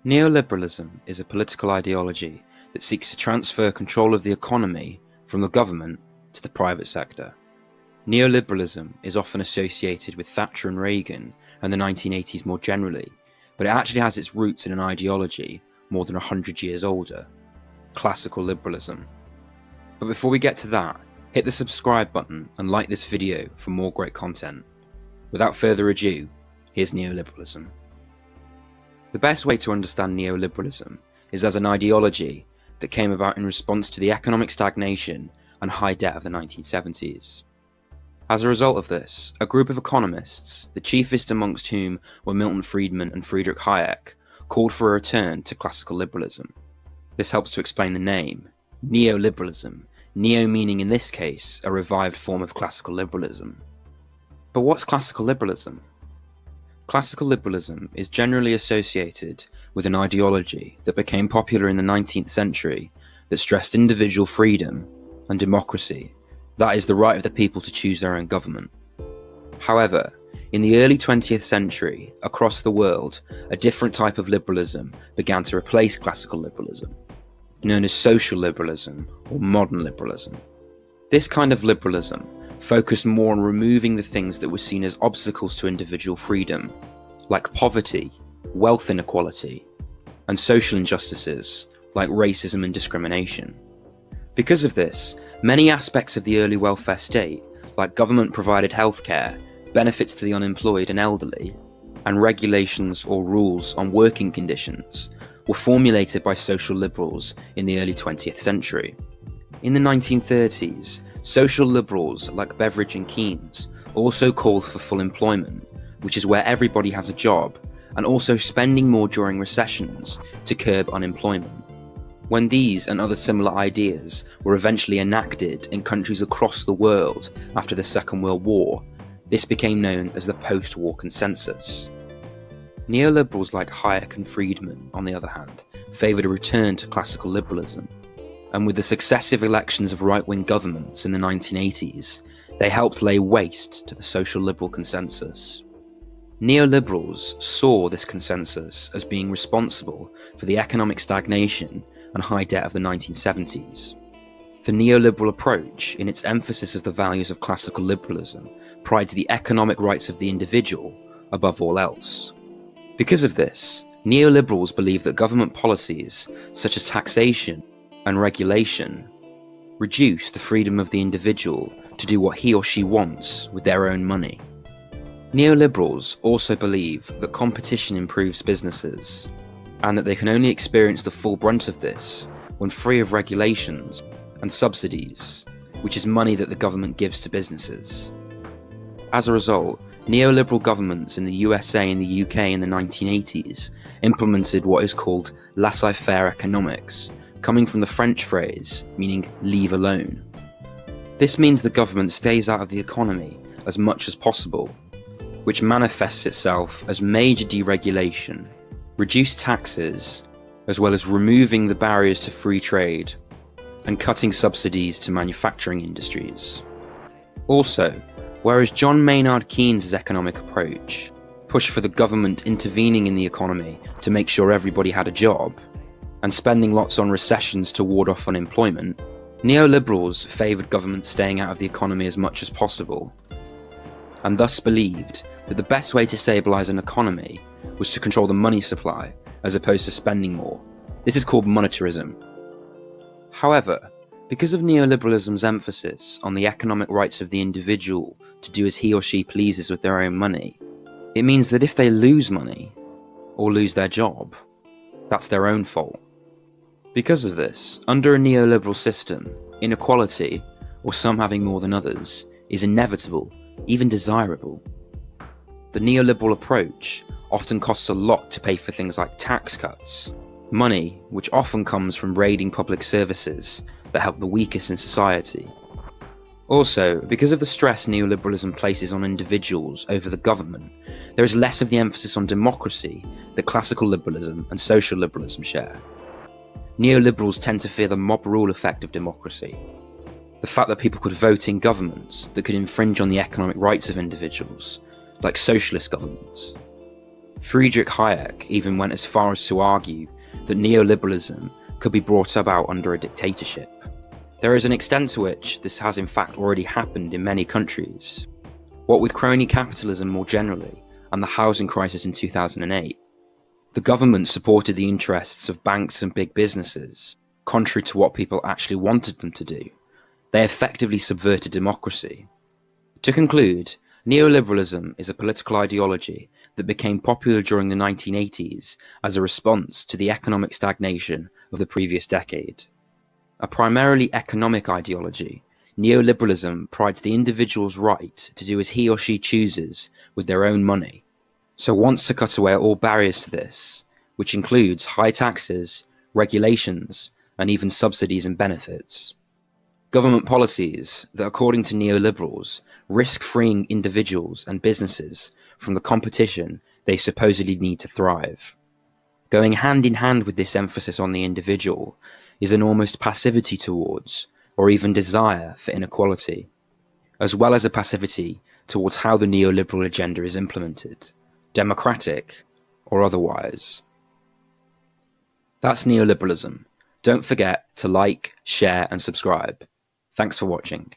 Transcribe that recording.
Neoliberalism is a political ideology that seeks to transfer control of the economy from the government to the private sector. Neoliberalism is often associated with Thatcher and Reagan and the 1980s more generally, but it actually has its roots in an ideology more than 100 years older: classical liberalism. But before we get to that, hit the subscribe button and like this video for more great content. Without further ado, here's neoliberalism. The best way to understand neoliberalism is as an ideology that came about in response to the economic stagnation and high debt of the 1970s. As a result of this, a group of economists, the chiefest amongst whom were Milton, Friedman and Friedrich Hayek, called for a return to classical liberalism. This helps to explain the name, neoliberalism, neo meaning in this case a revived form of classical liberalism. But what's classical liberalism? Classical liberalism is generally associated with an ideology that became popular in the 19th century that stressed individual freedom and democracy, that is, the right of the people to choose their own government. However, in the early 20th century, across the world, a different type of liberalism began to replace classical liberalism, known as social liberalism or modern liberalism. This kind of liberalism focused more on removing the things that were seen as obstacles to individual freedom, like poverty, wealth inequality, and social injustices like racism and discrimination. Because of this, many aspects of the early welfare state, like government-provided healthcare, benefits to the unemployed and elderly, and regulations or rules on working conditions, were formulated by social liberals in the early 20th century. In the 1930s, social liberals like Beveridge and Keynes also called for full employment, which is where everybody has a job, and also spending more during recessions to curb unemployment. When these and other similar ideas were eventually enacted in countries across the world after the Second World War, this became known as the post-war consensus. Neoliberals like Hayek and Friedman, on the other hand, favoured a return to classical liberalism. And with the successive elections of right-wing governments in the 1980s, they helped lay waste to the social liberal consensus. Neoliberals saw this consensus as being responsible for the economic stagnation and high debt of the 1970s. The neoliberal approach, in its emphasis of the values of classical liberalism, prides the economic rights of the individual above all else. Because of this, neoliberals believe that government policies, such as taxation and regulation, reduce the freedom of the individual to do what he or she wants with their own money. Neoliberals also believe that competition improves businesses, and that they can only experience the full brunt of this when free of regulations and subsidies, which is money that the government gives to businesses. As a result, neoliberal governments in the USA and the UK in the 1980s implemented what is called laissez-faire economics, coming from the French phrase meaning leave alone. This means the government stays out of the economy as much as possible, which manifests itself as major deregulation, reduced taxes, as well as removing the barriers to free trade and cutting subsidies to manufacturing industries. Also, whereas John Maynard Keynes' economic approach pushed for the government intervening in the economy to make sure everybody had a job, and spending lots on recessions to ward off unemployment, neoliberals favoured government staying out of the economy as much as possible, and thus believed that the best way to stabilise an economy was to control the money supply as opposed to spending more. This is called monetarism. However, because of neoliberalism's emphasis on the economic rights of the individual to do as he or she pleases with their own money, it means that if they lose money or lose their job, that's their own fault. Because of this, under a neoliberal system, inequality, or some having more than others, is inevitable, even desirable. The neoliberal approach often costs a lot to pay for things like tax cuts, money which often comes from raiding public services that help the weakest in society. Also, because of the stress neoliberalism places on individuals over the government, there is less of the emphasis on democracy that classical liberalism and social liberalism share. Neoliberals tend to fear the mob rule effect of democracy, the fact that people could vote in governments that could infringe on the economic rights of individuals, like socialist governments. Friedrich Hayek even went as far as to argue that neoliberalism could be brought about under a dictatorship. There is an extent to which this has in fact already happened in many countries. What with crony capitalism more generally and the housing crisis in 2008, the government supported the interests of banks and big businesses, contrary to what people actually wanted them to do. They effectively subverted democracy. To conclude, neoliberalism is a political ideology that became popular during the 1980s as a response to the economic stagnation of the previous decade. A primarily economic ideology, neoliberalism prides the individual's right to do as he or she chooses with their own money, so wants to cut away all barriers to this, which includes high taxes, regulations, and even subsidies and benefits. Government policies that, according to neoliberals, risk freeing individuals and businesses from the competition they supposedly need to thrive. Going hand in hand with this emphasis on the individual is an almost passivity towards, or even desire for inequality, as well as a passivity towards how the neoliberal agenda is implemented, democratic or otherwise. That's neoliberalism. Don't forget to like, share, and subscribe. Thanks for watching.